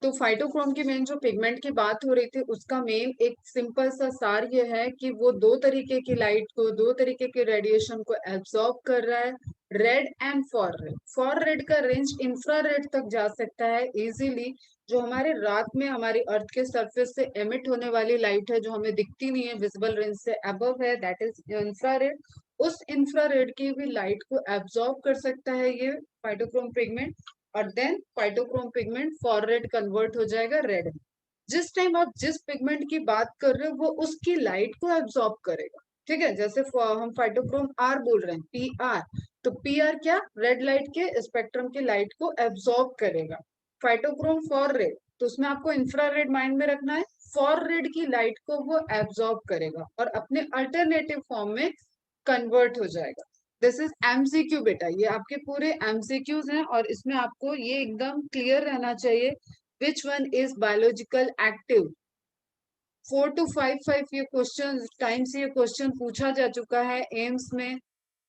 तो फाइटोक्रोम की मेन जो पिगमेंट की बात हो रही थी उसका मेन एक सिंपल सा सार ये है कि वो दो तरीके की लाइट को, दो तरीके के रेडिएशन को एब्सॉर्ब कर रहा है, red and for red. Far red का रेंज इंफ्रारेड तक जा सकता है इजीली। जो हमारे रात में हमारी अर्थ के सरफेस से एमिट होने वाली लाइट है, जो हमें दिखती नहीं है, विजिबल रेंज से अबव है, दैट इज इंफ्रारेड। उस इंफ्रारेड की भी लाइट को एब्सॉर्ब कर सकता है ये फाइटोक्रोम पिगमेंट, और then phytochrome pigment far red convert हो जाएगा रेड में। जिस टाइम आप जिस पिगमेंट की बात कर रहे हो वो उसकी लाइट को एब्सॉर्ब करेगा। ठीक है, जैसे हम फाइटोक्रोम आर बोल रहे हैं, पी आर, तो पी आर क्या, रेड लाइट के स्पेक्ट्रम की लाइट को एब्सॉर्ब करेगा। फाइटोक्रोम फॉर रेड, तो उसमें आपको इंफ्रारेड माइंड में रखना है, फॉर रेड की लाइट को वो एब्सॉर्ब करेगा और अपने अल्टरनेटिव फॉर्म में कन्वर्ट हो जाएगा। दिस इज एमसीक्यू बेटा, ये आपके पूरे एमसीक्यूज हैं और इसमें आपको ये एकदम क्लियर रहना चाहिए which one is biological active. 4 to 5 ये क्वेश्चन टाइम से ये क्वेश्चन पूछा जा चुका है एम्स में,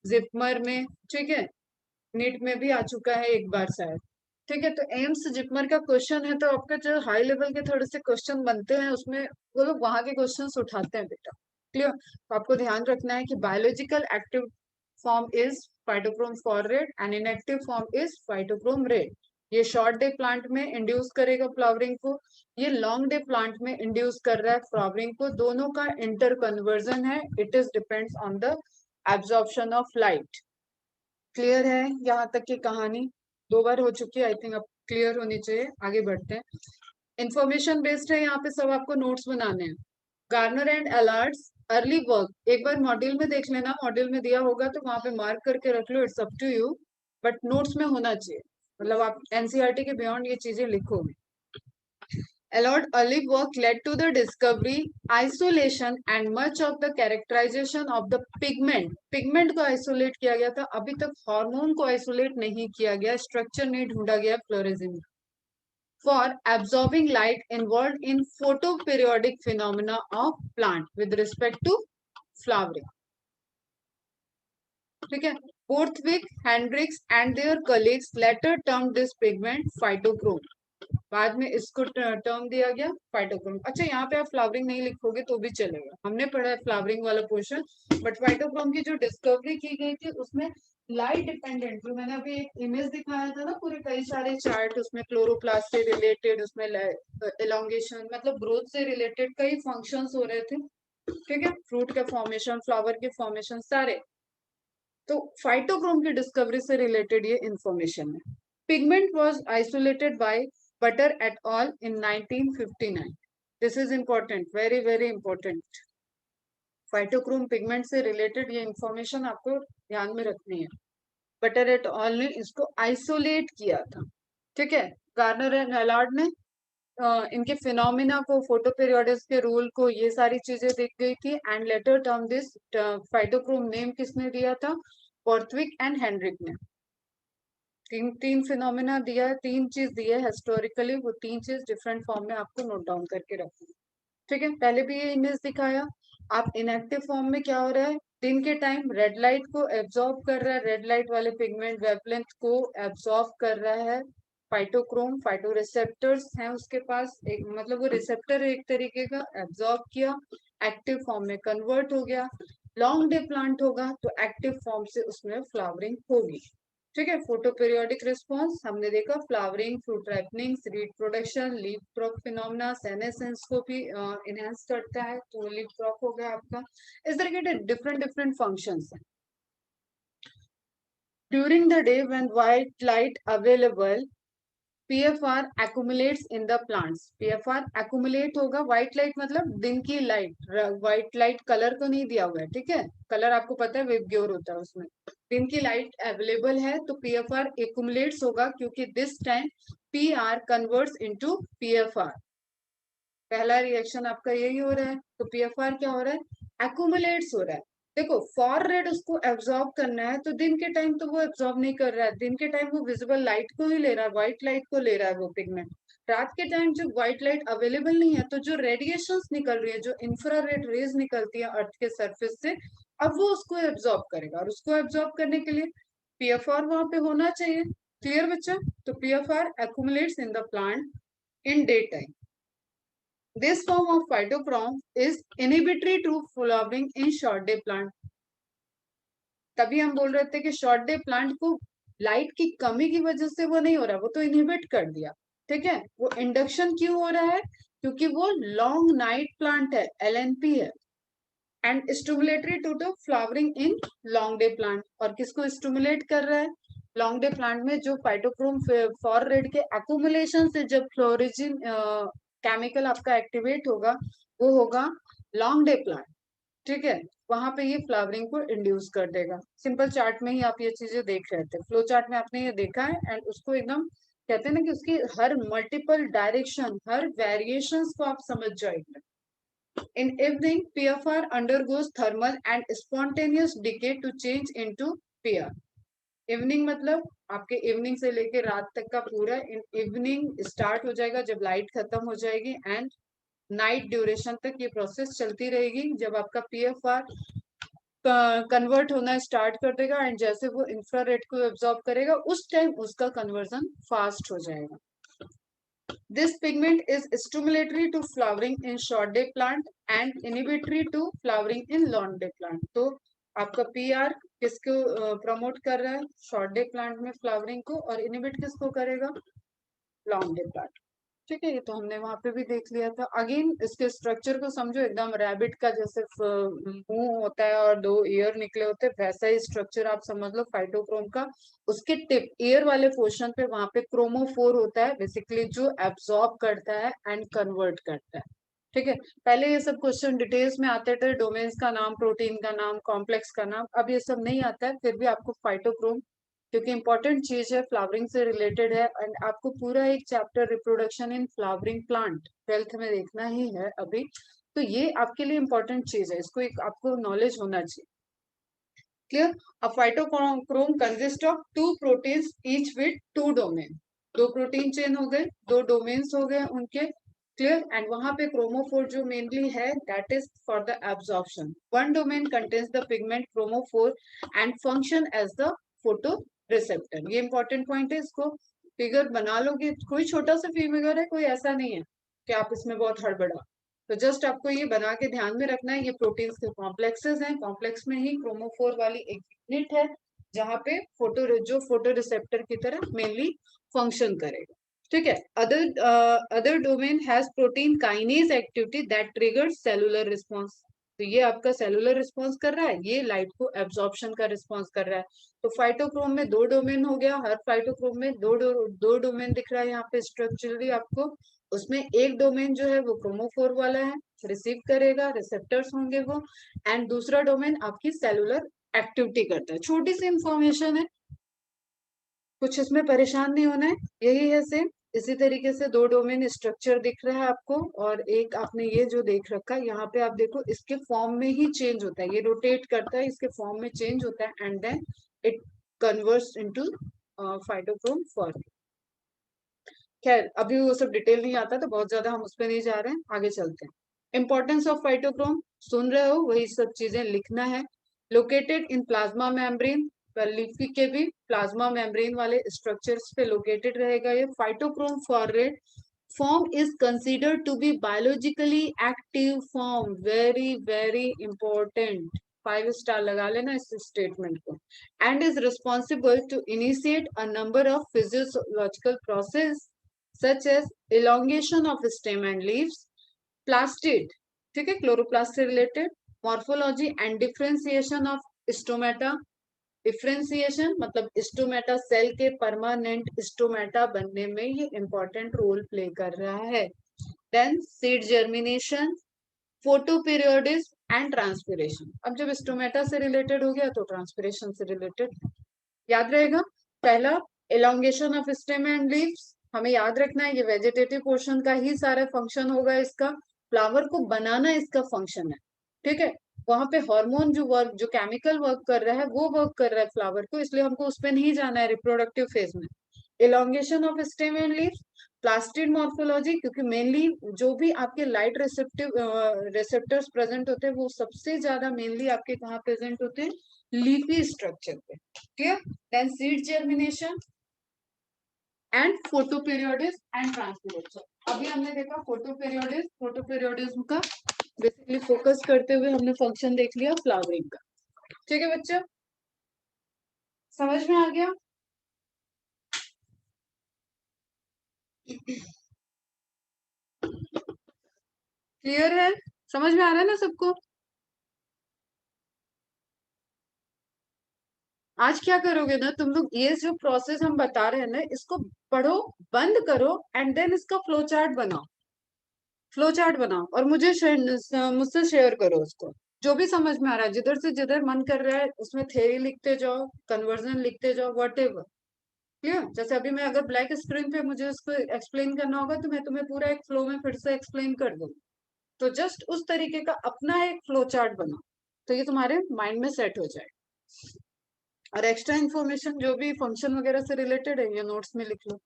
जिपमर में, ठीक है, नीट में भी आ चुका है एक बार शायद। ठीक है, तो एम्स जिपमर का क्वेश्चन है, तो आपका जो हाई लेवल के थोड़े से क्वेश्चन बनते हैं उसमें वो लोग वहां के क्वेश्चन उठाते हैं बेटा। क्लियर, तो आपको ध्यान रखना है कि biological active form is phytochrome far red and inactive form is phytochrome red. ये शॉर्ट डे प्लांट में इंड्यूस करेगा फ्लावरिंग को, ये लॉन्ग डे प्लांट में इंड्यूस कर रहा है फ्लावरिंग को। दोनों का इंटर कन्वर्जन है, it is depends on the absorption of light. Clear है यहाँ तक की कहानी? 2 बार हो चुकी है, आई थिंक अब क्लियर होनी चाहिए। आगे बढ़ते हैं। इंफॉर्मेशन बेस्ड है, यहाँ पे सब आपको नोट्स बनाने हैं। गार्नर एंड एलार्ड्स अर्ली वर्क एक बार मॉड्यूल में देख लेना, मॉड्यूल में दिया होगा तो वहां पे मार्क करके रख लो, it's up to you, but notes में होना चाहिए, मतलब आप एनसीईआरटी के बियॉन्ड ये चीजें लिखोगे। Allard early work led to the discovery, isolation and much of the characterization of the pigment. Pigment को isolate किया गया था, अभी तक हार्मोन को isolate नहीं किया गया, स्ट्रक्चर नहीं ढूंढा गया फ्लोरेजिन। For absorbing light involved in photoperiodic phenomena of plant with respect to flowering. ठीक है, Borthwick, Hendricks and their colleagues later termed this pigment phytochrome. बाद में इसको टर्म दिया गया फाइटोक्रोम। अच्छा, यहाँ पे आप फ्लावरिंग नहीं लिखोगे तो भी चलेगा, हमने पढ़ा है फ्लावरिंग वाला पोर्शन, बट फाइटोक्रोम की जो डिस्कवरी की गई थी उसमें लाइट डिपेंडेंट, जो मैंने अभी एक इमेज दिखाया था ना, पूरे कई सारे चार्ट, उसमें क्लोरोप्लास्ट से रिलेटेड, उसमें एलोंगेशन मतलब ग्रोथ से रिलेटेड कई फंक्शंस हो रहे थे। ठीक है, फ्रूट के फॉर्मेशन, फ्लावर के फॉर्मेशन सारे, तो फाइटोक्रोम की डिस्कवरी से रिलेटेड ये इंफॉर्मेशन है। Pigment was isolated by Butler at all in 1959। This is important, very very important. Phytochrome pigment से रिलेटेड ये इंफॉर्मेशन आपको ध्यान में रखनी है। बटर एट ऑल ने इसको आइसोलेट किया था। ठीक है, गार्नर एंड एलार्ड ने इनके फिनोमिना को, फोटो पीरियोडिक्स के रूल को, ये सारी चीजें दिख गई थी। And later term this phytochrome name किसने दिया था? बॉर्थविक एंड हेनरिक ने। तीन फिनोमिना दिया है, 3 चीज दी है हिस्टोरिकली, वो 3 चीज डिफरेंट फॉर्म में आपको नोट डाउन करके रखना है। ठीक है, पहले भी ये इमेज दिखाया। आप इनएक्टिव फॉर्म में क्या हो रहा है, दिन के टाइम रेड लाइट को एब्जॉर्ब कर रहा है, रेड लाइट वाले पिगमेंट वेवलेंथ को एब्जॉर्ब कर रहा है फाइटोक्रोम। फाइटो रिसेप्टर्स हैं उसके पास, एक मतलब वो रिसेप्टर एक तरीके का, एब्जॉर्ब किया, एक्टिव फॉर्म में कन्वर्ट हो गया। लॉन्ग डे प्लांट होगा तो एक्टिव फॉर्म से उसमें फ्लावरिंग होगी। ठीक है, फोटो पीरियोडिक रिस्पॉन्स हमने देखा, flowering, fruit ripening, seed production, leaf drop phenomena, senescence को भी इनहेंस करता है, तो लीफ ड्रॉप हो गया आपका। इस तरह के डिफरेंट डिफरेंट फंक्शंस हैं। During the day when white light available, PFR accumulates in the plants। PFR accumulate होगा, व्हाइट लाइट मतलब दिन की लाइट, व्हाइट लाइट कलर को नहीं दिया हुआ है, ठीक है, कलर आपको पता है विबग्योर होता है उसमें। दिन की लाइट अवेलेबल है तो PFR accumulates होगा, क्योंकि this time PR converts into PFR। पहला रिएक्शन आपका यही हो रहा है, तो PFR क्या हो रहा है, एक्यूमुलेट्स हो रहा है। देखो, फॉर रेड उसको एब्जॉर्ब करना है तो दिन के टाइम तो वो एब्जॉर्ब नहीं कर रहा है, दिन के टाइम वो विजिबल लाइट को ही ले रहा है, व्हाइट लाइट को ले रहा है वो पिगमेंट। रात के टाइम जब व्हाइट लाइट अवेलेबल नहीं है तो जो रेडिएशंस निकल रही है, जो इंफ्रारेड रेज निकलती है अर्थ के सरफेस से, अब वो उसको एब्जॉर्ब करेगा, और उसको एब्जॉर्ब करने के लिए PFR वहां पे होना चाहिए। क्लियर बच्चा? तो PFR accumulates in the plant in daytime. This form of phytochrome is inhibitory to flowering in short day plant. तभी हम बोल रहे थे कि शॉर्ट डे प्लांट को लाइट की कमी की वजह से वो नहीं हो रहा, वो तो इनहिबिट कर दिया, ठीक है। वो इंडक्शन क्यों हो रहा है? क्योंकि वो लॉन्ग नाइट प्लांट है, एलएनपी है, and stimulatory to the flowering in long day plant. और किसको स्टिमुलेट कर रहा है? लॉन्ग डे प्लांट में जो फाइटोक्रोम फॉर रेड के एक्यूमुलेशन से जब फ्लोरिजिन केमिकल आपका एक्टिवेट होगा, वो होगा लॉन्ग डे प्लांट, ठीक है। वहां पे ये फ्लावरिंग को इंड्यूस कर देगा। सिंपल चार्ट में ही आप ये चीजें देख रहे थे, फ्लो चार्ट में आपने ये देखा है, एंड उसको एकदम कहते हैं ना कि उसकी हर मल्टीपल डायरेक्शन, हर वेरिएशंस को आप समझ जाएंगे। In evening, PFR undergoes thermal and spontaneous decay to change into PR. Evening मतलब आपके इवनिंग से लेके रात तक का पूरा इवनिंग स्टार्ट हो जाएगा जब लाइट खत्म हो जाएगी, एंड नाइट ड्यूरेशन तक ये प्रोसेस चलती रहेगी। जब आपका पीएफआर कन्वर्ट होना स्टार्ट कर देगा, एंड जैसे वो इंफ्रारेड को एब्जॉर्ब करेगा, उस टाइम उसका कन्वर्जन फास्ट हो जाएगा। This pigment is stimulatory to flowering in short day plant and inhibitory to flowering in long day plant. तो आपका PR किसको प्रमोट कर रहा है? शॉर्ट डे प्लांट में फ्लावरिंग को, और इनहिबिट किसको करेगा? लॉन्ग डे प्लांट, ठीक है। ये तो हमने वहां पे भी देख लिया था। अगेन इसके स्ट्रक्चर को समझो, एकदम रैबिट का जैसे मुंह होता है और दो ईयर निकले होते हैं, वैसा ही स्ट्रक्चर आप समझ लो फाइटोक्रोम का। उसके टिप ईयर वाले पोर्शन पे वहां पे क्रोमोफोर होता है बेसिकली, जो एब्सॉर्ब करता है एंड कन्वर्ट करता है, ठीक है। पहले ये सब क्वेश्चन डिटेल्स में आते थे, डोमेन्स का नाम, प्रोटीन का नाम, कॉम्प्लेक्स का नाम। अब ये सब नहीं आता है, फिर भी आपको फाइटोक्रोम, क्योंकि इंपॉर्टेंट चीज है, फ्लावरिंग से रिलेटेड है, एंड आपको पूरा एक chapter reproduction in flowering plant 12th में देखना ही है अभी। तो ये आपके लिए इंपॉर्टेंट चीज है, इसको एक आपको नॉलेज होना चाहिए। Clear? A phytochrome consist of two proteins each with two domain. दो प्रोटीन चेन हो गए, दो डोमेन्स हो गए उनके, क्लियर। एंड वहां पे क्रोमोफोर जो मेनली है, that is for the absorption. One domain contains the pigment chromophore and function as the photo receptor. ये इंपॉर्टेंट पॉइंट है, इसको फिगर बना लोगे। कोई छोटा सा फिगर है, कोई ऐसा नहीं है कि आप इसमें बहुत हड़बड़ा। तो जस्ट आपको ये बना के ध्यान में रखना है, ये प्रोटीन्स के कॉम्प्लेक्सेस हैं, कॉम्प्लेक्स में ही क्रोमोफोर वाली एक यूनिट है, जहाँ पे फोटो रिसेप्टर की तरह मेनली फंक्शन करेगा, ठीक है। Other domain has protein kinase activity that triggers cellular response. तो ये आपका सेलुलर रिस्पॉन्स कर रहा है, ये लाइट को एब्जॉर्प्शन का रिस्पॉन्स कर रहा है। तो फाइटोक्रोम में दो डोमेन हो गया, हर फाइटोक्रोम में दो डोमेन दिख रहा है यहाँ पे स्ट्रक्चरली आपको। उसमें एक डोमेन जो है वो क्रोमोफोर वाला है, रिसीव करेगा, रिसेप्टर्स होंगे वो, एंड दूसरा डोमेन आपकी सेलुलर एक्टिविटी करता है। छोटी सी इंफॉर्मेशन है, कुछ इसमें परेशान नहीं होना है, यही है सेम। इसी तरीके से दो डोमेन स्ट्रक्चर दिख रहा है आपको, और एक आपने ये जो देख रखा है यहाँ पे, आप देखो इसके फॉर्म में ही चेंज होता है, ये रोटेट करता है, इसके फॉर्म में चेंज होता है, and then it converts into phytochrome far. खैर अभी वो सब डिटेल नहीं आता, तो बहुत ज्यादा हम उस पर नहीं जा रहे हैं, आगे चलते हैं। इंपॉर्टेंस ऑफ फाइटोक्रोम सुन रहे हो, वही सब चीजें लिखना है। Located in plasma membrane, leafy के भी प्लाज्मा मेम्ब्रेन वाले स्ट्रक्चर्स पे लोकेटेड रहेगा ये। Phytochrome far red form is considered to be biologically active form, very very important, 5 star लगा लेना इस स्टेटमेंट को। And is responsible to initiate a number of physiological process such as elongation of stem and leaves, plastid, ठीक है, chloroplast से related, morphology and differentiation of stomata. Differentiation मतलब stomata cell के permanent stomata बनने में ये important role play कर रहा है। Then seed germination, photo periodism and transpiration. अब जब स्टोमेटा से रिलेटेड हो गया तो ट्रांसपिरेशन से रिलेटेड याद रहेगा। पहला elongation of stem and leaves, हमें याद रखना है ये वेजिटेटिव पोर्शन का ही सारा फंक्शन होगा, इसका फ्लावर को बनाना इसका फंक्शन है, ठीक है। वहां पे हार्मोन जो केमिकल वर्क कर रहा है वो वर्क कर रहा है फ्लावर को, इसलिए हमको उस पर नहीं जाना है रिप्रोडक्टिव फेज में। Elongation of stem and leaves, plastid morphology, क्योंकि मेनली जो भी आपके लाइट रिसेप्टर्स प्रेजेंट होते हैं वो सबसे ज्यादा मेनली आपके कहाँ प्रेजेंट होते हैं? लीफी स्ट्रक्चर पे, clear. Then seed germination, and photoperiodism and ट्रांसपीरियड। अभी हमने देखा फोटो पीरियोडिज्म का बेसिकली फोकस करते हुए हमने फंक्शन देख लिया फ्लावरिंग का। ठीक है बच्चा, समझ में आ गया? क्लियर है? समझ में आ रहा है ना सबको? आज क्या करोगे ना तुम लोग, ये जो प्रोसेस हम बता रहे हैं ना, इसको पढ़ो, बंद करो एंड देन इसका फ्लो चार्ट बनाओ। फ्लो चार्ट बनाओ और मुझसे शेयर करो उसको। जो भी समझ में आ रहा है, जिधर से जिधर मन कर रहा है उसमें थ्योरी लिखते जाओ, कन्वर्जन लिखते जाओ, वट एवर। क्लियर? जैसे अभी मैं अगर ब्लैक स्क्रीन पे मुझे उसको एक्सप्लेन करना होगा तो मैं तुम्हें पूरा एक फ्लो में फिर से एक्सप्लेन कर दूंगी। तो जस्ट उस तरीके का अपना एक फ्लो चार्ट बनाओ, तो ये तुम्हारे माइंड में सेट हो जाए। और एक्स्ट्रा इन्फॉर्मेशन जो भी फंक्शन वगैरह से रिलेटेड है ये नोट्स में लिख लो।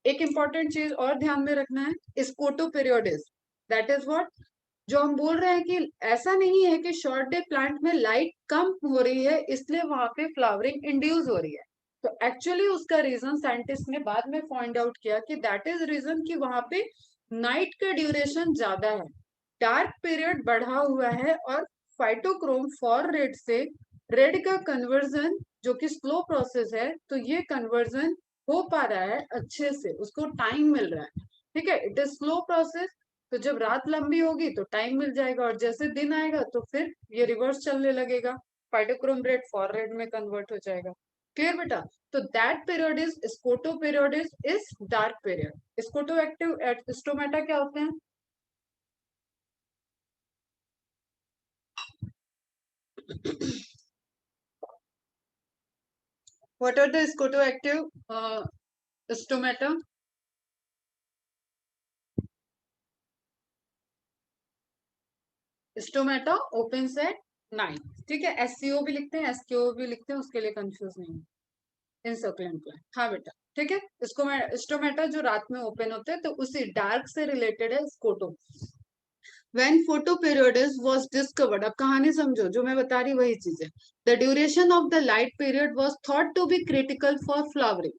एक इंपॉर्टेंट चीज और ध्यान में रखना है, इस फोटो पीरियोडिस, दैट इज व्हाट, जो हम बोल रहे हैं कि ऐसा नहीं है कि शॉर्ट डे प्लांट में लाइट कम हो रही है इसलिए वहां पे फ्लावरिंग इंड्यूस हो रही है। तो एक्चुअली उसका रीजन साइंटिस्ट ने बाद में फाइंड आउट किया कि दैट इज रीजन कि वहां पे नाइट का ड्यूरेशन ज्यादा है, डार्क पीरियड बढ़ा हुआ है, और फाइटोक्रोम फॉर रेड से रेड का कन्वर्जन जो कि स्लो प्रोसेस है, तो ये कन्वर्जन हो पा रहा है अच्छे से, उसको टाइम मिल रहा है। ठीक है, इट इज स्लो प्रोसेस। तो जब रात लंबी होगी तो टाइम मिल जाएगा, और जैसे दिन आएगा तो फिर ये रिवर्स चलने लगेगा, फाइटोक्रोम रेड फॉर रेड में कन्वर्ट हो जाएगा। क्लियर बेटा? तो that period is scoto period is dark period. Scoto active stomata क्या होते हैं? What are the scoto active stomata? Stomata open set night. ठीक है, एससीओ भी लिखते हैं, एसक्यू भी लिखते हैं, उसके लिए कंफ्यूज नहीं है। इंसर्कुलेंट प्लांट, हाँ बेटा। ठीक है, इसको मैं स्टोमेटा जो रात में ओपन होते हैं तो उसी डार्क से रिलेटेड है scoto. When photo period was discovered, अब कहानी समझो, जो मैं बता रही वही चीज है। The duration of the light period was thought to be critical for flowering.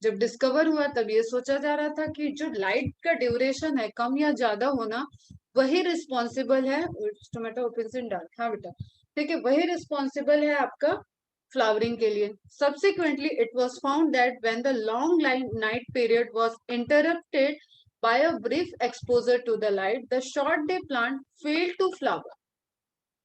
जब डिस्कवर हुआ तब ये सोचा जा रहा था कि जो लाइट का ड्यूरेशन है कम या ज्यादा होना, वही रिस्पॉन्सिबल है। टोमेटो ओपन्स इन डार्क, हाँ बेटा। ठीक है, वही रिस्पॉन्सिबल है आपका फ्लावरिंग के लिए। Subsequently it was found that when the long night period was interrupted by a brief exposure to the light, the short day plant failed to flower.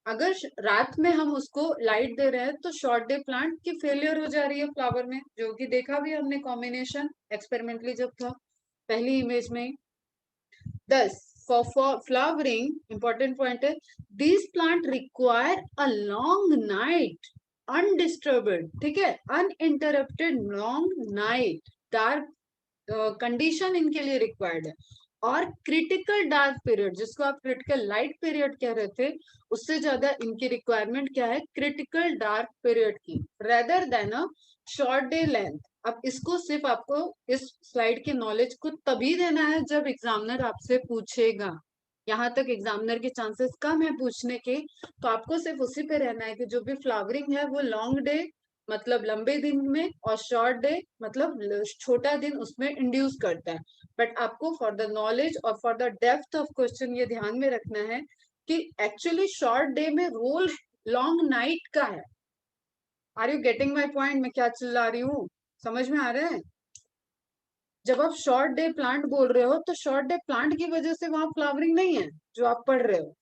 अगर रात में हम उसको लाइट दे रहे हैं तो शॉर्ट डे प्लांट की फेलियर हो जा रही है फ्लावर में, जो कि देखा भी हमने कॉम्बिनेशन एक्सपेरिमेंटली जब था पहली इमेज में। दस, फॉर फ्लावरिंग, इंपॉर्टेंट पॉइंट है, these plant require a long night undisturbed, ठीक है, uninterrupted long night, dark condition इनके लिए रिक्वायर्ड है। और क्रिटिकल डार्क पीरियड, जिसको आप क्रिटिकल लाइट पीरियड कह रहे थे, उससे ज्यादा इनकी रिक्वायरमेंट क्या है, क्रिटिकल डार्क पीरियड की, rather than a short day length. अब इसको सिर्फ आपको इस स्लाइड के नॉलेज को तभी देना है जब एग्जामिनर आपसे पूछेगा। यहाँ तक एग्जामिनर के चांसेस कम है पूछने के, तो आपको सिर्फ उसी पे रहना है कि जो भी फ्लावरिंग है वो लॉन्ग डे मतलब लंबे दिन में, और शॉर्ट डे मतलब छोटा दिन उसमें इंड्यूस करता है। बट आपको फॉर द नॉलेज और for the depth of question ये ध्यान में रखना है कि एक्चुअली शॉर्ट डे में रोल लॉन्ग नाइट का है। Are you getting my point? मैं क्या चिल्ला रही हूँ, समझ में आ रहा है? जब आप शॉर्ट डे प्लांट बोल रहे हो तो शॉर्ट डे प्लांट की वजह से वहां फ्लावरिंग नहीं है जो आप पढ़ रहे हो।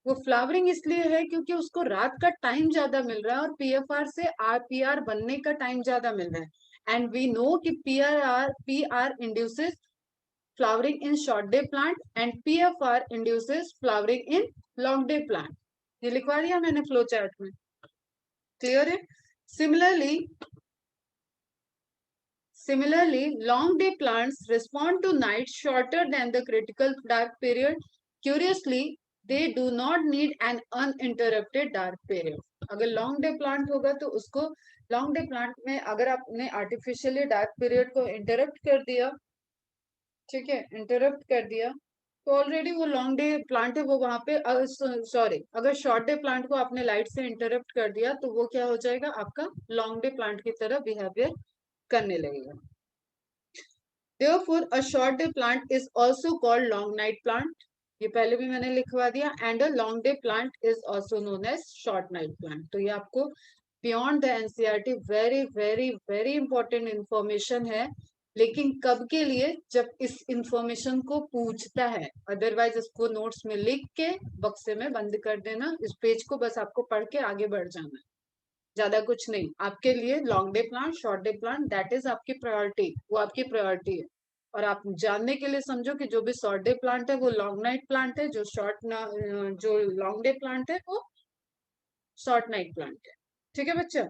वो फ्लावरिंग इसलिए है क्योंकि उसको रात का टाइम ज्यादा मिल रहा है और पीएफआर से आरपीआर बनने का टाइम ज्यादा मिल रहा है। एंड वी नो कि PR induces flowering in short day plant and PFR induces flowering in long day plant. ये लिखवा दिया मैंने फ्लो चार्ट में, क्लियर है? Similarly long day plants respond to night shorter than the critical dark period. Curiously, they do not need an uninterrupted dark period. अगर long day plant होगा तो उसको, लॉन्ग डे प्लांट में अगर आपने artificially dark period को interrupt कर दिया, ठीक है, इंटरप्ट कर दिया, तो ऑलरेडी वो लॉन्ग डे प्लांट है वो वहां पे, सॉरी, अगर शॉर्ट डे प्लांट को आपने लाइट से इंटरप्ट कर दिया तो वो क्या हो जाएगा, आपका लॉन्ग डे प्लांट की तरह बिहेवियर करने लगेगा। Therefore, a short day plant is also called long night plant. ये पहले भी मैंने लिखवा दिया. And a long day plant is also known as short night plant. तो ये आपको beyond the NCERT very very very important information है. लेकिन कब के लिए? जब इस इंफॉर्मेशन को पूछता है. अदरवाइज इसको नोट्स में लिख के बक्से में बंद कर देना. इस पेज को बस आपको पढ़ के आगे बढ़ जाना है, ज्यादा कुछ नहीं. आपके लिए long day plant, short day plant, that is आपकी प्रायोरिटी, वो आपकी प्रायोरिटी है. और आप जानने के लिए समझो कि जो भी शॉर्ट डे प्लांट है वो लॉन्ग नाइट प्लांट है, जो लॉन्ग डे प्लांट है वो शॉर्ट नाइट प्लांट है. ठीक है बच्चा?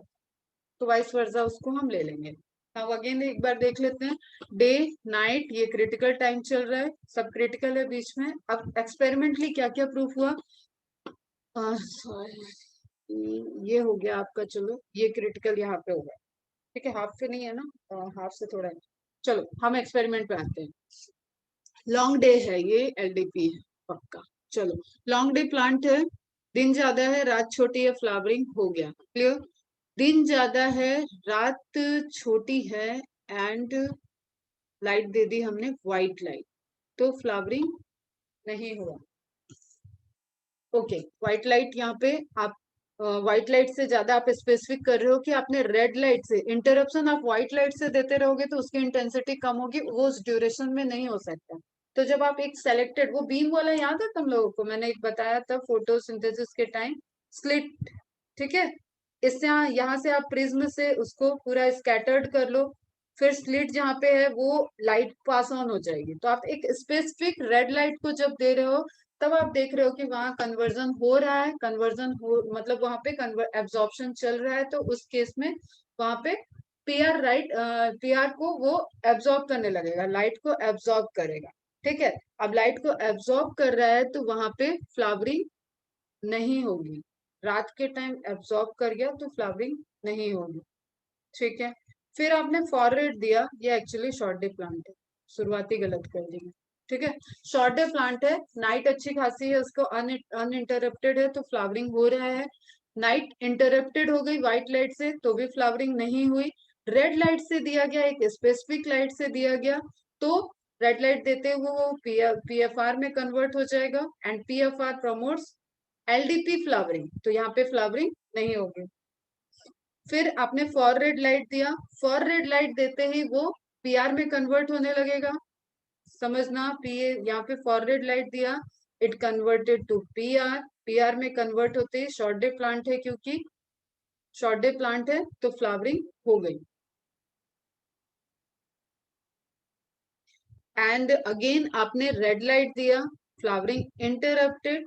तो वाइस वर्सा उसको हम ले लेंगे. अब अगेन एक बार देख लेते हैं. डे नाइट ये क्रिटिकल टाइम चल रहा है, सब क्रिटिकल है बीच में. अब एक्सपेरिमेंटली क्या क्या प्रूफ हुआ? ये हो गया आपका. चलो ये क्रिटिकल यहाँ पे होगा. ठीक है, हाफ पे नहीं है ना, हाफ से थोड़ा है. चलो हम एक्सपेरिमेंट पे आते हैं. लॉन्ग डे है, ये एलडीपी है पक्का. चलो लॉन्ग डे प्लांट है. दिन ज्यादा है, रात छोटी है, फ्लावरिंग हो गया. क्लियर? दिन ज्यादा है, रात छोटी है, एंड लाइट दे दी हमने व्हाइट लाइट, तो फ्लावरिंग नहीं हुआ. ओके, व्हाइट लाइट यहाँ पे आप व्हाइट लाइट से ज्यादा आप स्पेसिफिक कर रहे हो कि आपने रेड लाइट से. इंटरप्शन आप व्हाइट लाइट से देते रहोगे तो उसकी इंटेंसिटी कम होगी, वो उस ड्यूरेशन में नहीं हो सकता. तो जब आप एक सेलेक्टेड, वो बीम वाला याद है तुम लोगों को, मैंने एक बताया था फोटोसिंथेसिस के टाइम, स्लिट. ठीक है, इससे यहाँ से आप प्रिज्म से उसको पूरा स्कैटर्ड कर लो, फिर स्लिट जहाँ पे है वो लाइट पास ऑन हो जाएगी. तो आप एक स्पेसिफिक रेड लाइट को जब दे रहे हो तब आप देख रहे हो कि वहां कन्वर्जन हो रहा है. कन्वर्जन हो मतलब वहां पे एब्जॉर्प्शन चल रहा है, तो उस केस में वहां पे पीआर राइट, पीआर को वो एब्जॉर्ब करने लगेगा, लाइट को एब्जॉर्ब करेगा. ठीक है, अब लाइट को एब्जॉर्ब कर रहा है तो वहां पे फ्लावरिंग नहीं होगी. रात के टाइम एब्जॉर्ब कर गया तो फ्लावरिंग नहीं होगी. ठीक है, फिर आपने फॉरवर्ड दिया, ये एक्चुअली शॉर्ट डे प्लांट है, शुरुआती गलत कर दी. ठीक है, शॉर्ट डे प्लांट है, नाइट अच्छी खासी है, उसको अनइंटरप्टेड है तो फ्लावरिंग हो रहा है. नाइट इंटरप्टेड हो गई व्हाइट लाइट से तो भी फ्लावरिंग नहीं हुई. रेड लाइट से दिया गया, एक स्पेसिफिक लाइट से दिया गया, तो रेड लाइट देते हुए वो पीएफआर में कन्वर्ट हो जाएगा, and PFR promotes LDP flowering, तो यहाँ पे फ्लावरिंग नहीं होगी. फिर आपने फॉर रेड लाइट दिया, फॉर रेड लाइट देते ही वो पीआर में कन्वर्ट होने लगेगा. समझना, पीए यहाँ पे फॉर रेड लाइट दिया, it converted to PR. PR में कन्वर्ट होते ही शॉर्ट डे प्लांट है, क्योंकि शॉर्ट डे प्लांट है तो फ्लावरिंग हो गई. एंड अगेन आपने रेड लाइट दिया, फ्लावरिंग इंटरप्टेड.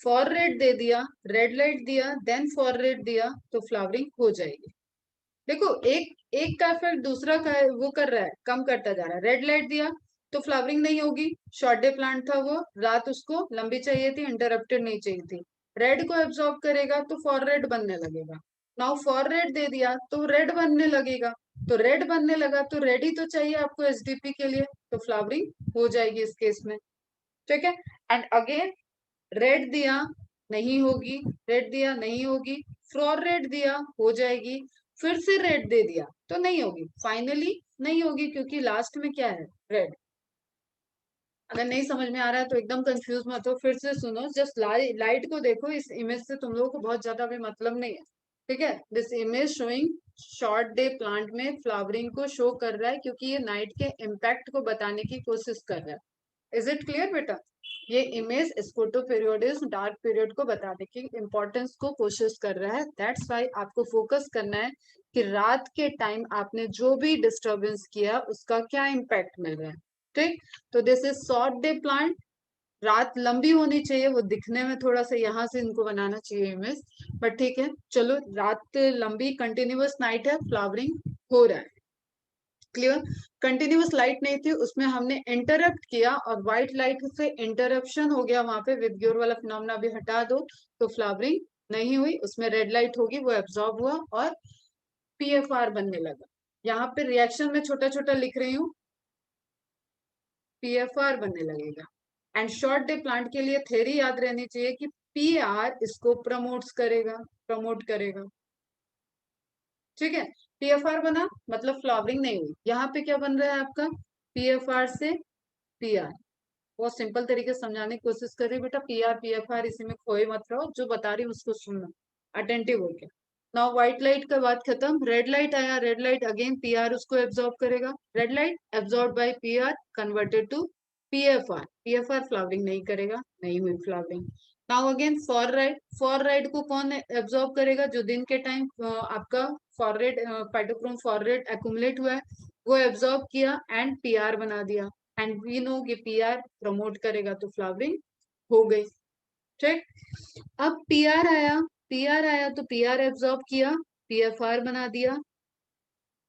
फॉर रेड दे दिया, रेड लाइट दिया, देन फॉर रेड दिया, तो फ्लावरिंग हो जाएगी. देखो एक एक का इफेक्ट दूसरा का वो कर रहा है, कम करता जा रहा है. रेड लाइट दिया तो फ्लावरिंग नहीं होगी, शॉर्ट डे प्लांट था वो, रात उसको लंबी चाहिए थी, इंटरप्टेड नहीं चाहिए थी. रेड को एब्जॉर्ब करेगा तो फॉर रेड बनने लगेगा. नाउ फॉर रेड दे दिया तो रेड बनने लगेगा, तो रेड बनने लगा तो रेड ही तो चाहिए आपको एसडीपी के लिए, तो फ्लावरिंग हो जाएगी इस केस में. ठीक है, एंड अगेन रेड दिया नहीं होगी, रेड दिया नहीं होगी, फ्लोर रेड दिया हो जाएगी, फिर से रेड दे दिया तो नहीं होगी, फाइनली नहीं होगी, क्योंकि लास्ट में क्या है? रेड. अगर नहीं समझ में आ रहा है तो एकदम कंफ्यूज मत हो, फिर से सुनो, जस्ट लाइट को देखो. इस इमेज से तुम लोगों को बहुत ज्यादा भी मतलब नहीं है. ठीक है, this image showing short day plant में फ्लावरिंग को शो कर रहा है, क्योंकि ये नाइट के इम्पैक्ट को बताने की कोशिश कर रहा है. इज इट क्लियर बेटा? ये image scoto periodism dark period को बताने की इंपॉर्टेंस को कोशिश कर रहा है. दैट्स वाई आपको फोकस करना है कि रात के टाइम आपने जो भी डिस्टरबेंस किया उसका क्या इम्पैक्ट मिल रहा है. ठीक, तो this is short day plant. रात लंबी होनी चाहिए, वो दिखने में थोड़ा सा यहाँ से इनको बनाना चाहिए इमेज, बट ठीक है. चलो रात लंबी, कंटिन्यूअस नाइट है, फ्लावरिंग हो रहा है. क्लियर? कंटिन्यूअस लाइट नहीं थी, उसमें हमने इंटरप्ट किया और व्हाइट लाइट से इंटरप्शन हो गया, वहां पे विबग्योर वाला फिनोमेना भी हटा दो तो फ्लावरिंग नहीं हुई. उसमें रेड लाइट होगी, वो एब्जॉर्ब हुआ और पीएफआर बनने लगा. यहाँ पे रिएक्शन में छोटा छोटा लिख रही हूँ, पीएफआर बनने लगेगा. एंड शॉर्ट डे प्लांट के लिए थ्योरी याद रहनी चाहिए कि पीआर इसको प्रमोट करेगा. ठीक है, पीएफआर बना मतलब फ्लावरिंग नहीं हुई। यहाँ पे क्या बन रहा है आपका, पीएफआर से पीआर। बहुत सिंपल तरीके से समझाने की कोशिश कर रही हूँ बेटा, पीआर पीएफआर इसी में खोए मत रहो, जो बता रही हूँ उसको सुनना अटेंटिव होके। नाउ व्हाइट लाइट का बात खत्म, रेड लाइट आया, रेड लाइट अगेन पीआर उसको एब्जॉर्ब करेगा, red light absorb by PR converted to PFR, PFR flowering नहीं करेगा, नहीं हुई flowering. Now again far red, far red को कौन एब्जॉर्ब करेगा, जो दिन के टाइम आपका far red phytochrome far red accumulate हुआ है वो एब्जॉर्ब किया एंड पीआर बना दिया, एंड वी नो कि पीआर प्रमोट करेगा तो फ्लावरिंग हो गई। ठीक, अब पीआर आया तो पीआर एब्जॉर्ब किया, पीएफआर बना दिया,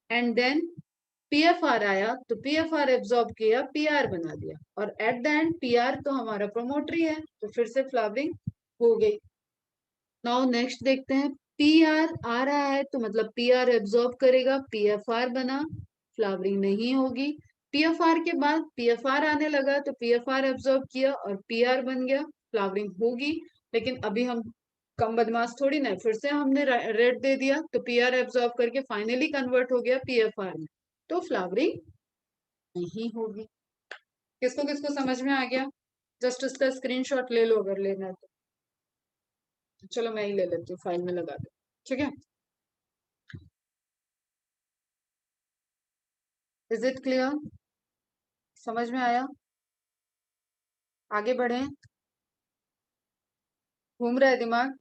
एंड देन पीएफआर आया तो पीएफआर एब्जॉर्ब किया, पीआर बना दिया, और एट द एंड पीआर तो हमारा प्रोमोटरी है तो फिर से फ्लावरिंग हो गई। नाउ नेक्स्ट देखते हैं, पीआर आ रहा है तो मतलब पीआर एब्जॉर्ब करेगा, पीएफआर बना, फ्लावरिंग नहीं होगी। पीएफआर के बाद पीएफआर आने लगा तो पीएफआर एब्जॉर्ब किया और पीआर बन गया, फ्लावरिंग होगी। लेकिन अभी हम कम बदमाश थोड़ी ना, फिर से हमने रेड दे दिया तो पीआर एब्जॉर्ब करके फाइनली कन्वर्ट हो गया पीएफआर में, तो फ्लावरिंग नहीं होगी। किसको किसको समझ में आ गया? जस्ट उसका स्क्रीनशॉट ले लो अगर लेना है तो। चलो मैं ही ले लेती हूँ, फाइल में लगा दो, ठीक है। Is it clear? समझ में आया? आगे बढ़े? घूम रहा है दिमाग?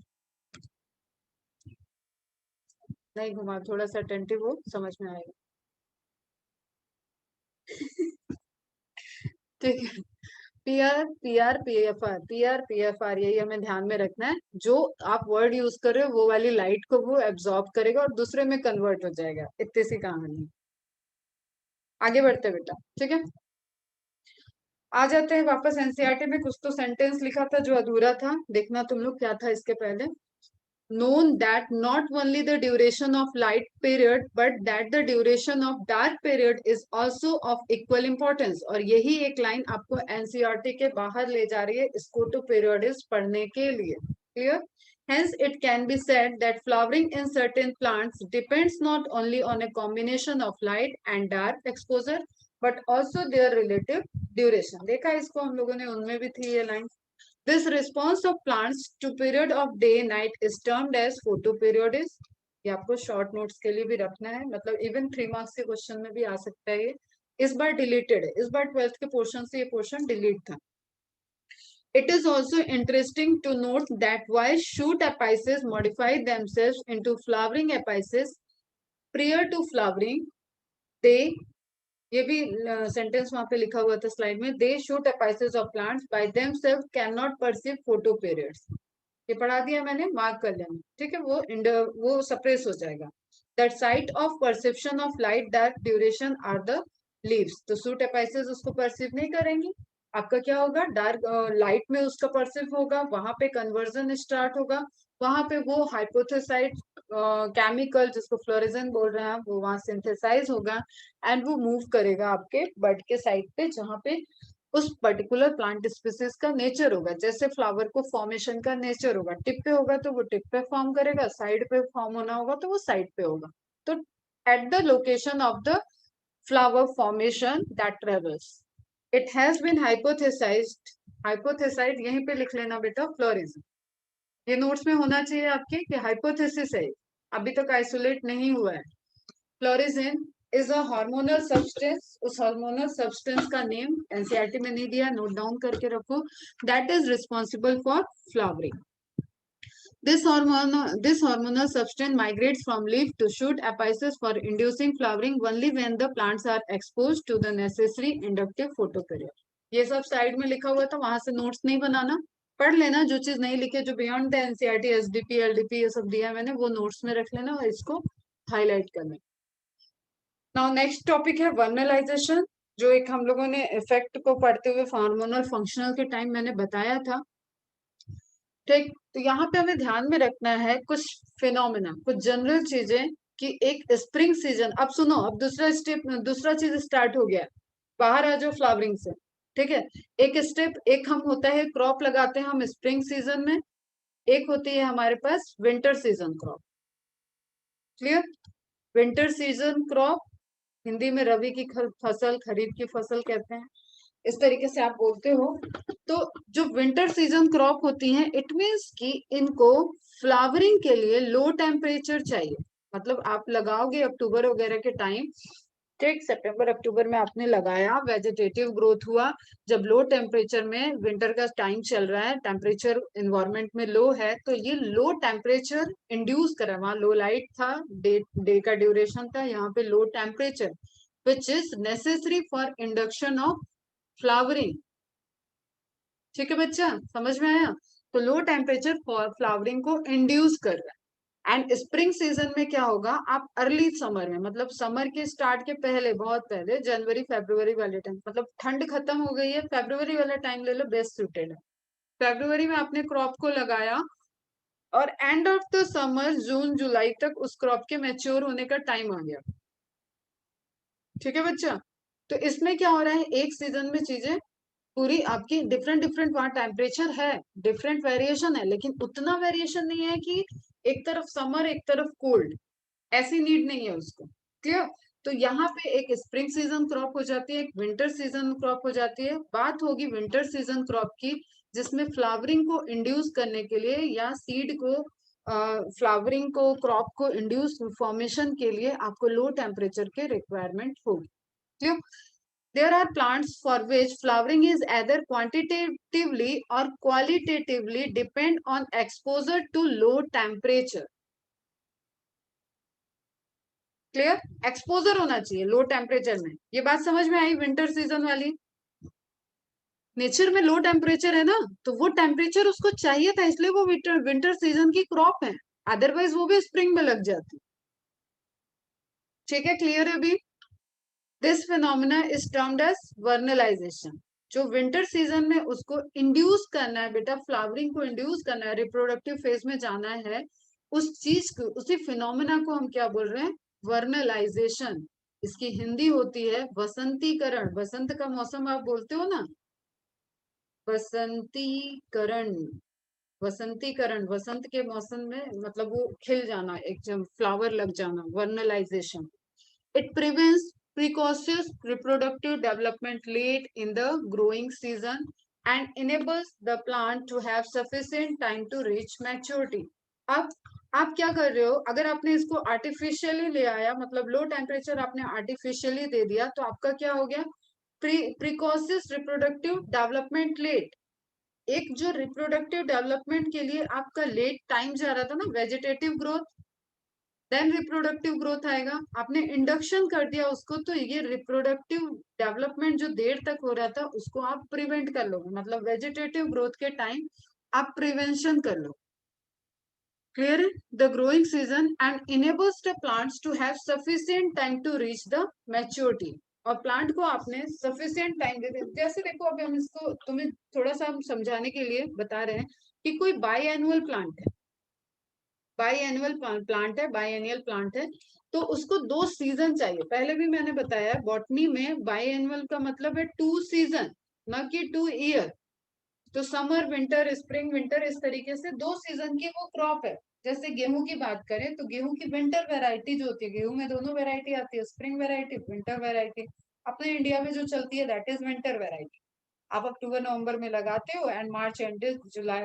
नहीं घुमा, थोड़ा सा अटेंटिव हो, समझ में आएगा। ठीक है, PR PR PFR, PR PFR, यही हमें ध्यान में रखना है। जो आप वर्ड यूज कर रहे हो वो वाली लाइट को वो एब्जॉर्ब करेगा और दूसरे में कन्वर्ट हो जाएगा, इतनी सी कहानी है। आगे बढ़ते बेटा, ठीक है। आ जाते हैं वापस एनसीईआरटी में, कुछ तो सेंटेंस लिखा था जो अधूरा था, देखना तुम लोग क्या था इसके पहले। known that not only the duration of light period but that the duration of dark period is also of equal importance। और यही एक लाइन आपको एनसीईआरटी के बाहर ले जा रही है इसको तो पीरियडिस पढ़ने के लिए, clear. Hence, it can be said that flowering in certain plants depends not only on a combination of light and dark exposure, but also their relative duration। देखा इसको हम लोगों ने, उनमें भी थी ये line. This response of plants to period of day night is termed as photoperiodis। ये आपको शॉर्ट नोट्स के लिए भी रखना है, मतलब इवन 3 मार्क्स के क्वेश्चन में भी आ सकता है ये। इस बार डिलीटेड है, इस बार 12th के पोर्शन से ये पोर्शन डिलीट था। It is also interesting to note that while shoot apices modify themselves into flowering apices prior to flowering, they, ये भी सेंटेंस वहां पे लिखा हुआ था स्लाइड में, the shoot apices of plants by themselves can not perceive photoperiods. ये पढ़ा दिया मैंने, मार्क कर लेना, ठीक है। वो सप्रेस हो जाएगा। That site of perception of light that duration are the leaves. तो शूट एपाइसेस उसको परसीव नहीं करेंगी, आपका क्या होगा, डार्क लाइट में उसका परसीव होगा, वहां पे कन्वर्जन स्टार्ट होगा, वहां पे वो हाइपोथेसाइट केमिकल जिसको फ्लोरेसेंस बोल रहे हैं वो वहां सिंथेसाइज होगा, एंड वो मूव करेगा आपके बड के साइड पे जहाँ पे उस पर्टिकुलर प्लांट स्पीसीज का नेचर होगा। जैसे फ्लावर को फॉर्मेशन का नेचर होगा, टिप पे होगा तो वो टिप पे फॉर्म करेगा, साइड पे फॉर्म होना होगा तो वो साइड पे होगा। तो at the location of the flower formation that travels, it has been hypothesized, hypothesized यहीं पे लिख लेना बेटा, फ्लोरिज्म। ये नोट्स में होना चाहिए आपके कि हाइपोथेसिस है, अभी तक आइसोलेट नहीं हुआ है। फ्लोरिजिन इज अ हार्मोनल सब्सटेंस, उस हार्मोनल सब्सटेंस का नेम एनसीईआरटी में नहीं दिया, नोट डाउन करके रखो, that is responsible for flowering. This hormonal substance migrates from leaf to shoot apices for inducing flowering only when the plants are exposed to the necessary inductive photoperiod। ये सब side में लिखा हुआ था, वहां से नोट्स नहीं बनाना, पढ़ लेना। जो चीज नहीं लिखे, जो beyond the NCERT SDP LDP ये सब दिया मैंने, वो नोट्स में रख लेना और इसको हाईलाइट कर लेना। नाउ नेक्स्ट टॉपिक है वर्नलाइजेशन, जो एक हम लोगों ने इफेक्ट को पढ़ते हुए हार्मोनल फंक्शनल के टाइम मैंने बताया था, ठीक। तो यहाँ पे हमें ध्यान में रखना है कुछ फिनोमेना, कुछ जनरल चीजें, कि एक स्प्रिंग सीजन, अब सुनो, अब दूसरा स्टेप, दूसरा चीज स्टार्ट हो गया है, बाहर आ जाओ फ्लावरिंग से, ठीक है। एक स्टेप, एक हम होता है क्रॉप लगाते हैं हम स्प्रिंग सीजन में, एक होती है हमारे पास winter season crop, clear. Winter season crop, Hindi में रबी की फसल, खरीफ की फसल कहते हैं, इस तरीके से आप बोलते हो। तो जो विंटर सीजन क्रॉप होती हैं, इट मीन्स कि इनको फ्लावरिंग के लिए लो टेम्परेचर चाहिए। मतलब आप लगाओगे अक्टूबर वगैरह के टाइम, ठीक, सितंबर अक्टूबर में आपने लगाया, वेजिटेटिव ग्रोथ हुआ। जब लो टेम्परेचर में विंटर का टाइम चल रहा है, टेम्परेचर इन्वायरमेंट में लो है, तो ये लो टेम्परेचर इंड्यूस करा, वहां लो लाइट था, डे का ड्यूरेशन था, यहाँ पे low temperature which is necessary for induction of flowering. ठीक है बच्चा, समझ में आया? तो लो टेम्परेचर फॉर फ्लावरिंग को इंड्यूस कर रहा है। एंड स्प्रिंग सीजन में क्या होगा, आप अर्ली समर में, मतलब समर के स्टार्ट के पहले, बहुत पहले, जनवरी फरवरी वाले टाइम, मतलब ठंड खत्म हो गई है, फरवरी वाला टाइम ले लो, बेस्ट सूटेड है। फरवरी में आपने क्रॉप को लगाया और एंड ऑफ द समर जून जुलाई तक उस क्रॉप के मैच्योर होने का टाइम आ गया। ठीक है बच्चा? तो इसमें क्या हो रहा है, एक सीजन में चीजें पूरी आपकी डिफरेंट डिफरेंट, वहां टेम्परेचर है, डिफरेंट वेरिएशन है, लेकिन उतना वेरिएशन नहीं है कि एक तरफ समर एक तरफ कोल्ड, ऐसी नीड नहीं है उसको। क्लियर? तो यहाँ पे एक स्प्रिंग सीजन क्रॉप हो जाती है, एक विंटर सीजन क्रॉप हो जाती है। बात होगी विंटर सीजन क्रॉप की, जिसमें फ्लावरिंग को इंड्यूस करने के लिए या सीड को, फ्लावरिंग को, क्रॉप को इंड्यूस फॉर्मेशन के लिए आपको लो टेम्परेचर के रिक्वायरमेंट होगी। Clear? There are plants for which flowering is either quantitatively or qualitatively depend on exposure to low temperature. Clear? Exposure होना चाहिए लो टेम्परेचर में, ये बात समझ में आई विंटर सीजन वाली? नेचर में लो टेम्परेचर है ना, तो वो टेम्परेचर उसको चाहिए था, इसलिए वो विंटर सीजन की क्रॉप है, अदरवाइज वो भी स्प्रिंग में लग जाती। ठीक है, क्लियर है अभी? This phenomena is termed as vernalization. जो विंटर सीजन में उसको इंड्यूस करना है बेटा, फ्लावरिंग को इंड्यूस करना है, रिप्रोडक्टिव फेज में जाना है, उस चीज को, उसी फिनोमिना को हम क्या बोल रहे हैं, वर्नलाइजेशन। इसकी हिंदी होती है वसंतीकरण। वसंत का मौसम आप बोलते हो ना, बसंतीकरण। वसंतीकरण, वसंत के मौसम में मतलब वो खिल जाना, एक जब फ्लावर लग जाना, vernalization. It prevents precocious reproductive development late in the growing season and enables the plant to have sufficient time to reach maturity. अब आप क्या कर रहे हो, अगर आपने इसको आर्टिफिशियली ले आया, मतलब लो टेम्परेचर आपने आर्टिफिशियली दे दिया, तो आपका क्या हो गया, प्रिकॉशियस रिप्रोडक्टिव डेवलपमेंट लेट। एक जो रिप्रोडक्टिव डेवलपमेंट के लिए आपका लेट टाइम जा रहा था ना, vegetative growth, then reproductive growth आएगा, आपने इंडक्शन कर दिया उसको, तो ये रिप्रोडक्टिव डेवलपमेंट जो देर तक हो रहा था उसको आप प्रिवेंट कर लो, मतलब वेजिटेटिव ग्रोथ के टाइम आप प्रिवेंशन कर लो। क्लियर है? The growing season and enables the plants to have sufficient time to reach the maturity. और प्लांट को आपने सफिशिएंट टाइम दे दिया। जैसे देखो, अभी हम इसको तुम्हें थोड़ा सा हम समझाने के लिए बता रहे हैं कि कोई बाई एनुअल प्लांट है, बाई एनुअल प्लांट है, बाई एनुअल प्लांट है, तो उसको दो सीजन चाहिए। पहले भी मैंने बताया, बॉटनी में बाई एनुअल का मतलब है टू सीजन, न कि टू ईयर। तो समर विंटर स्प्रिंग विंटर, इस तरीके से दो सीजन की वो क्रॉप है। जैसे गेहूं की बात करें तो गेहूं की विंटर वेराइटी जो होती है, गेहूं में दोनों वेराइटी आती है, स्प्रिंग वेराइटी, विंटर वेराइटी। अपने इंडिया में जो चलती है दैट इज विंटर वेराइटी। आप अक्टूबर नवंबर में लगाते हो एंड मार्च एंड जुलाई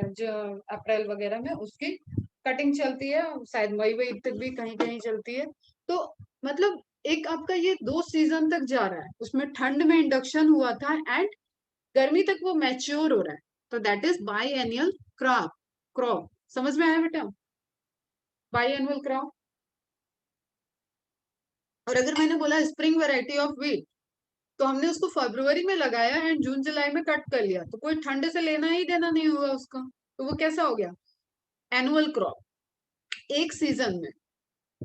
अप्रैल वगैरह में उसकी कटिंग चलती है, शायद मई वई तक भी कहीं कहीं चलती है। तो मतलब एक आपका ये दो सीजन तक जा रहा है, उसमें ठंड में इंडक्शन हुआ था एंड गर्मी तक वो मैच्योर हो रहा है, तो that is by annual crop. Crop समझ में आया बेटा? By annual crop. और अगर मैंने बोला स्प्रिंग वेराइटी ऑफ व्हीट, तो हमने उसको फरवरी में लगाया एंड जून जुलाई में कट कर लिया, तो कोई ठंड से लेना ही देना नहीं हुआ उसका, तो वो कैसा हो गया, एनुअल क्रॉप, एक सीजन में।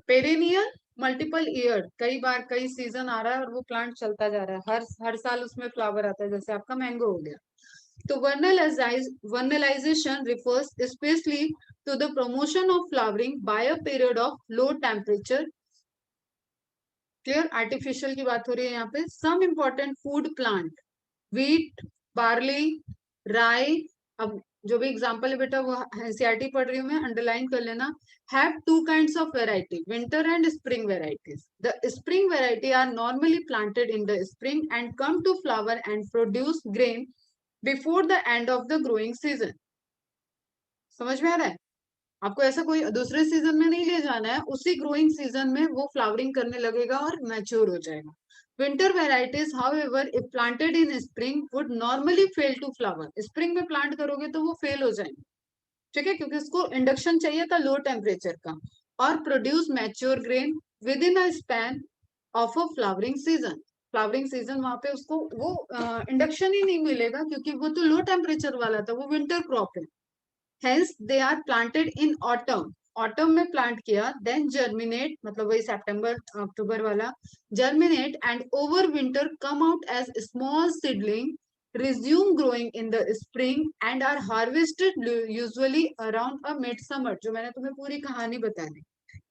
पेरेनियल, मल्टीपल ईयर, कई बार कई सीजन आ रहा है और वो प्लांट चलता जा रहा है, हर हर साल उसमें फ्लावर आता है, जैसे आपका मैंगो हो गया। तो vernalization refers specially to the promotion of flowering by a period of low temperature. Clear? Artificial की बात हो रही है यहाँ पे। Some important food plant, wheat, barley, rye, अब जो भी एग्जाम्पल है बेटा वो एनसीईआरटी पढ़ रही हूँ मैं, अंडरलाइन कर लेना। Have two kinds of variety, winter and spring varieties. The spring variety are normally planted in the spring and come to flower and produce grain before the end of the growing season. समझ में आ रहा है? आपको ऐसा कोई दूसरे season में नहीं ले जाना है, उसी ग्रोइंग सीजन में वो फ्लावरिंग करने लगेगा और मैच्योर हो जाएगा। Winter varieties however if planted in spring would normally fail to flower. Spring में प्लांट करोगे तो वो फेल हो जाएंगे, ठीक है, क्योंकि इसको इंडक्शन चाहिए था लो टेम्परेचर का। और produce mature grain with in a span of a flowering season. Flowering season वहां पे उसको वो इंडक्शन ही नहीं मिलेगा, क्योंकि वो तो लो टेम्परेचर वाला था, वो विंटर क्रॉप है। Hence they are planted in autumn. Autumn में प्लांट किया, देन जर्मिनेट, मतलब वही सितंबर अक्टूबर वाला, germinate and over winter come out as small seedling, resume growing in the spring and are harvested usually around a midsummer। जो मैंने तुम्हें पूरी कहानी बता दी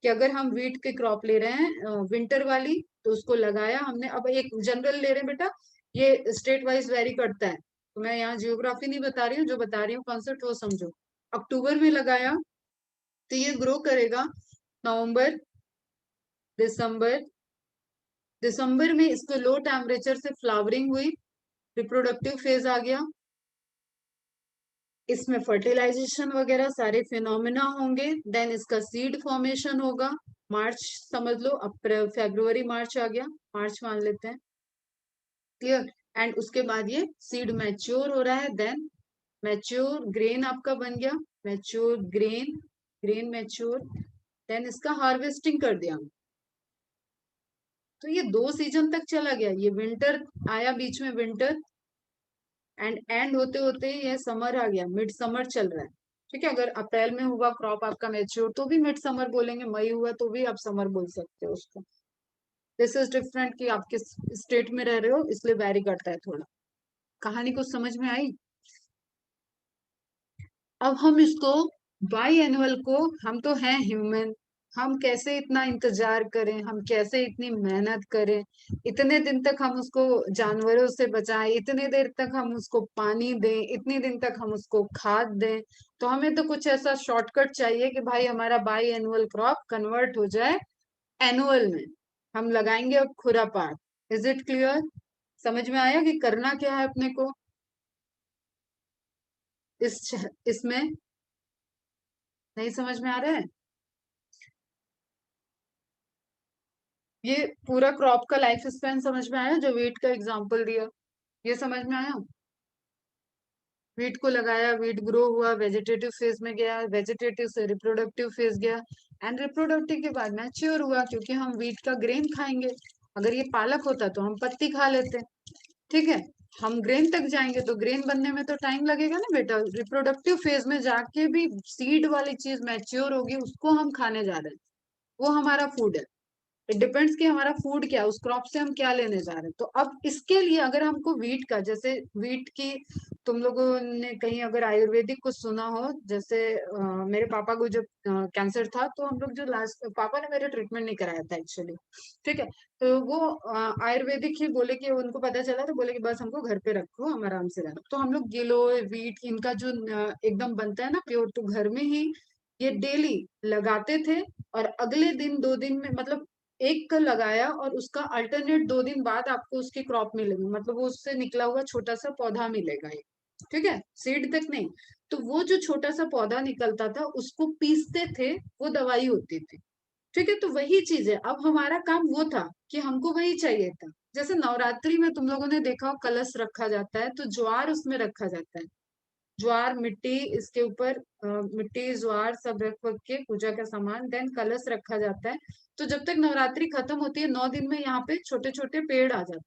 कि अगर हम वीट के क्रॉप ले रहे हैं विंटर वाली, तो उसको लगाया हमने। अब एक जनरल ले रहे हैं बेटा, ये स्टेट वाइज वेरी करता है, तो मैं यहाँ जियोग्राफी नहीं बता रही हूँ, जो बता रही हूँ कॉन्सेप्ट वो समझो। अक्टूबर में लगाया तो ये ग्रो करेगा नवंबर, दिसंबर। दिसंबर में इसको लो टेम्परेचर से फ्लावरिंग हुई, रिप्रोडक्टिव फेज आ गया, इसमें फर्टिलाइजेशन वगैरह सारे फिनोमिना होंगे। देन इसका सीड फॉर्मेशन होगा, मार्च समझ लो, अप्रैल फरवरी मार्च आ गया, मार्च मान लेते हैं, क्लियर। एंड उसके बाद ये सीड मैच्योर हो रहा है, देन मैच्योर ग्रेन आपका बन गया, mature grain, grain mature, then इसका हार्वेस्टिंग कर दिया। तो ये 2 सीजन तक चला गया, ये विंटर आया बीच में, विंटर एंड एंड होते होते ये समर आ गया, मिड समर चल रहा है, ठीक है। अगर अप्रैल में हुआ क्रॉप आपका मैच्योर तो भी मिड समर बोलेंगे, मई हुआ तो भी आप समर बोल सकते हो उसको। दिस इज डिफरेंट कि आप किस स्टेट में रह रहे हो, इसलिए वैरी करता है थोड़ा। कहानी कुछ समझ में आई? अब हम इसको बाई एनुअल को, हम तो हैं ह्यूमन, हम कैसे इतना इंतजार करें, हम कैसे इतनी मेहनत करें, इतने दिन तक हम उसको जानवरों से बचाएं, इतने देर तक हम उसको पानी दें, इतने दिन तक हम उसको खाद दें। तो हमें तो कुछ ऐसा शॉर्टकट चाहिए कि भाई हमारा बाई एनुअल क्रॉप कन्वर्ट हो जाए एनुअल में, हम लगाएंगे अब खुरापात। Is it clear? समझ में आया कि करना क्या है अपने को इसमें? नहीं समझ में आ रहा है? ये पूरा क्रॉप का लाइफ स्पैन समझ में आया, जो वीट का एग्जांपल दिया, ये समझ में आया? वीट को लगाया, वीट ग्रो हुआ, वेजिटेटिव फेज में गया, वेजिटेटिव से रिप्रोडक्टिव फेज गया, एंड रिप्रोडक्टिव के बाद मैच्योर हुआ, क्योंकि हम वीट का ग्रेन खाएंगे। अगर ये पालक होता तो हम पत्ती खा लेते, ठीक है। हम ग्रेन तक जाएंगे तो ग्रेन बनने में तो टाइम लगेगा ना बेटा, रिप्रोडक्टिव फेज में जाके भी सीड वाली चीज मैच्योर होगी, उसको हम खाने जा रहे हैं, वो हमारा फूड है। इट डिपेंड्स कि हमारा फूड क्या है, उस क्रॉप से हम क्या लेने जा रहे हैं। तो अब इसके लिए अगर हमको वीट का, जैसे वीट की, तुम लोगों ने कहीं अगर आयुर्वेदिक कुछ सुना हो, जैसे मेरे पापा को जब कैंसर था, तो हम लोग जो लास्ट, पापा ने मेरे ट्रीटमेंट नहीं कराया था एक्चुअली, ठीक है। तो वो आयुर्वेदिक ही बोले, कि उनको पता चला तो बोले कि बस हमको घर पे रखो, हम आराम से रहना। तो हम लोग गिलोय वीट इनका जो एकदम बनता है ना प्योर, तो घर में ही ये डेली लगाते थे। और अगले दिन 2 दिन में, मतलब एक का लगाया और उसका अल्टरनेट 2 दिन बाद आपको उसकी क्रॉप मिलेगी, मतलब वो उससे निकला हुआ छोटा सा पौधा मिलेगा एक, ठीक है, सीड तक नहीं। तो वो जो छोटा सा पौधा निकलता था उसको पीसते थे, वो दवाई होती थी, ठीक है। तो वही चीज है, अब हमारा काम वो था कि हमको वही चाहिए था। जैसे नवरात्रि में तुम लोगों ने देखा हो कलश रखा जाता है, तो ज्वार उसमें रखा जाता है, ज्वार मिट्टी, इसके ऊपर मिट्टी ज्वार सब रख रख के पूजा का सामान, देन कलश रखा जाता है। तो जब तक नवरात्रि खत्म होती है 9 दिन में यहाँ पे छोटे छोटे पेड़ आ जाते हैं,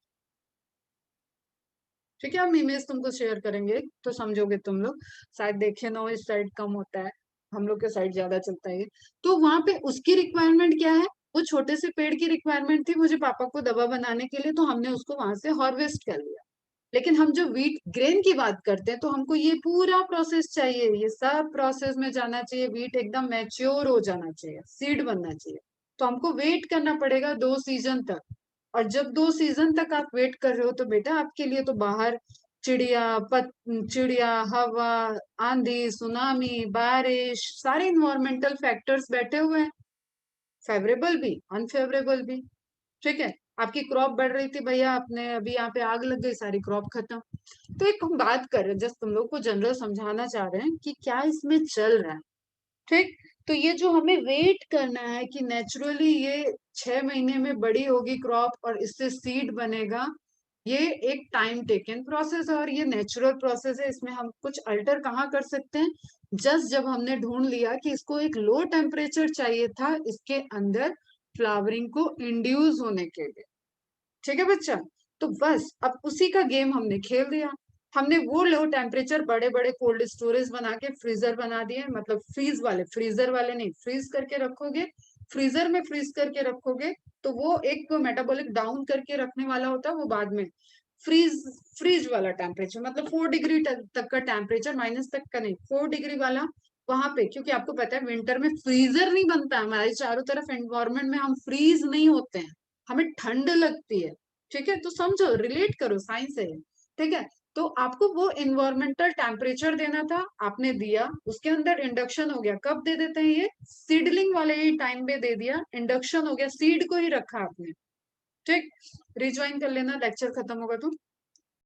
ठीक है। हम इमेज तुमको शेयर करेंगे तो समझोगे तुम लोग, शायद देखे ना हो, इस साइड कम होता है, हम लोग के साइड ज्यादा चलता है ये। तो वहां पे उसकी रिक्वायरमेंट क्या है, वो छोटे से पेड़ की रिक्वायरमेंट थी मुझे पापा को दवा बनाने के लिए, तो हमने उसको वहां से हार्वेस्ट कर लिया। लेकिन हम जो वीट ग्रेन की बात करते हैं, तो हमको ये पूरा प्रोसेस चाहिए, ये सब प्रोसेस में जाना चाहिए, वीट एकदम मैच्योर हो जाना चाहिए, सीड बनना चाहिए। तो हमको वेट करना पड़ेगा 2 सीजन तक। और जब 2 सीजन तक आप वेट कर रहे हो, तो बेटा आपके लिए तो बाहर चिड़िया, हवा, आंधी, सुनामी, बारिश, सारे इन्वायरमेंटल फैक्टर्स बैठे हुए हैं, फेवरेबल भी अनफेवरेबल भी। ठीक है, आपकी क्रॉप बढ़ रही थी भैया, आपने अभी यहाँ पे आग लग गई, सारी क्रॉप खत्म। तो एक हम बात कर रहे हैं, जस्ट तुम लोग को जनरल समझाना चाह रहे हैं कि क्या इसमें चल रहा है। ठीक, तो ये जो हमें वेट करना है कि नेचुरली ये 6 महीने में बड़ी होगी क्रॉप और इससे सीड बनेगा, ये एक टाइम टेकन प्रोसेस है और ये नेचुरल प्रोसेस है, इसमें हम कुछ अल्टर कहाँ कर सकते हैं। जस्ट जब हमने ढूंढ लिया कि इसको एक लो टेम्परेचर चाहिए था इसके अंदर फ्लावरिंग को इंड्यूस होने के लिए। ठीक है बच्चा, तो बस अब उसी का गेम हमने खेल दिया। हमने वो लो टेम्परेचर बड़े बड़े कोल्ड स्टोरेज बना के फ्रीजर बना दिए, मतलब फ्रीजर वाले नहीं, फ्रीज करके रखोगे, फ्रीजर में फ्रीज करके रखोगे तो वो एक मेटाबॉलिक डाउन करके रखने वाला होता है, वो बाद में फ्रीज फ्रीज वाला टेम्परेचर, मतलब 4 डिग्री तक का टेम्परेचर, माइनस तक का नहीं, 4 डिग्री वाला। वहां पे क्योंकि आपको पता है विंटर में फ्रीजर नहीं बनता है, हमारे चारों तरफ एनवायरमेंट में हम फ्रीज नहीं होते हैं, हमें ठंड लगती है। ठीक है, तो समझो, रिलेट करो, साइंस है ये। ठीक है, तो आपको वो इन्वायरमेंटल टेम्परेचर देना था, आपने दिया, उसके अंदर इंडक्शन हो गया। कब दे देते हैं ये, सीडलिंग वाले ही टाइम पे दे दिया, इंडक्शन हो गया, सीड को ही रखा आपने। ठीक, रिज्वाइन कर लेना, लेक्चर खत्म होगा तो।